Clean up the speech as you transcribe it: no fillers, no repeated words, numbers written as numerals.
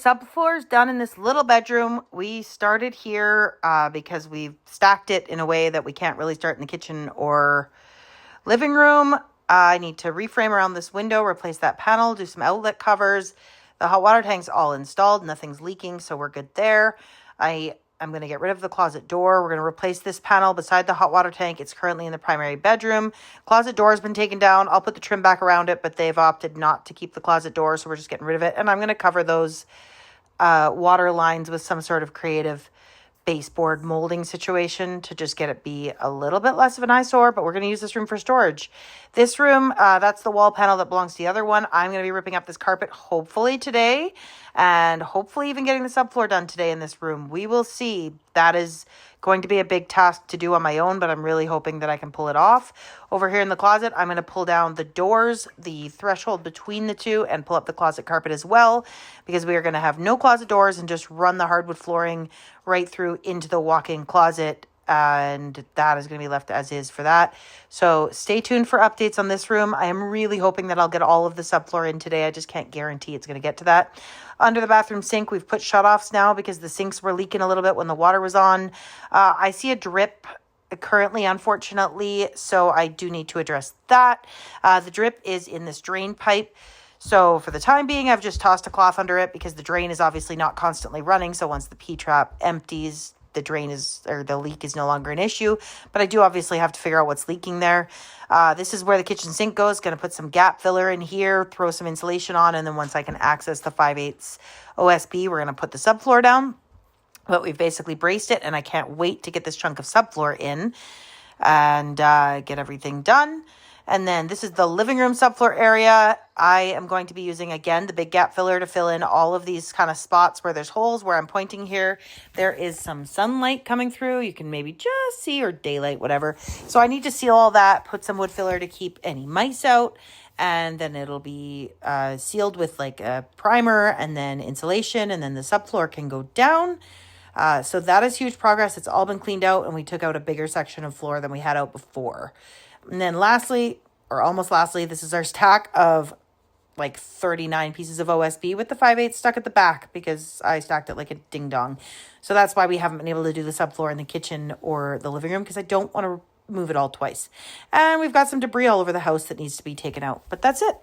subfloor is done in this little bedroom. We started here because we've stacked it in a way that we can't really start in the kitchen or living room. I need to reframe around this window, replace that panel, do some outlet covers. The hot water tank's all installed. Nothing's leaking, so we're good there. I'm going to get rid of the closet door. We're going to replace this panel beside the hot water tank. It's currently in the primary bedroom. Closet door has been taken down. I'll put the trim back around it, but they've opted not to keep the closet door, so we're just getting rid of it. And I'm going to cover those water lines with some sort of creative baseboard molding situation to just get it be a little bit less of an eyesore, but we're going to use this room for storage. This room, that's the wall panel that belongs to the other one. I'm going to be ripping up this carpet hopefully today, and hopefully even getting the subfloor done today in this room. We will see. That is going to be a big task to do on my own, but I'm really hoping that I can pull it off. Over here in the closet, I'm going to pull down the doors, the threshold between the two, and pull up the closet carpet as well, because we are going to have no closet doors and just run the hardwood flooring right through into the walk-in closet, and that is going to be left as is for that. So stay tuned for updates on this room. I am really hoping that I'll get all of the subfloor in today. I just can't guarantee it's going to get to that. Under the bathroom sink, we've put shutoffs now because the sinks were leaking a little bit when the water was on. I see a drip currently, unfortunately, so I do need to address that. The drip is in this drain pipe. So for the time being, I've just tossed a cloth under it because the drain is obviously not constantly running. So once the P-trap empties, the leak is no longer an issue. But I do obviously have to figure out what's leaking there. This is where the kitchen sink goes. Going to put some gap filler in here, throw some insulation on, and then once I can access the 5/8 OSB, we're going to put the subfloor down. But we've basically braced it, and I can't wait to get this chunk of subfloor in and get everything done. And then this is the living room subfloor area. I am going to be using, again, the big gap filler to fill in all of these kind of spots where there's holes where I'm pointing here. There is some sunlight coming through. You can maybe just see, or daylight, whatever. So I need to seal all that, put some wood filler to keep any mice out. And then it'll be sealed with like a primer and then insulation. And then the subfloor can go down. So that is huge progress. It's all been cleaned out, and we took out a bigger section of floor than we had out before. And then lastly, or almost lastly, this is our stack of like 39 pieces of OSB with the 5/8 stuck at the back because I stacked it like a ding dong. So that's why we haven't been able to do the subfloor in the kitchen or the living room, because I don't want to move it all twice. And we've got some debris all over the house that needs to be taken out, but that's it.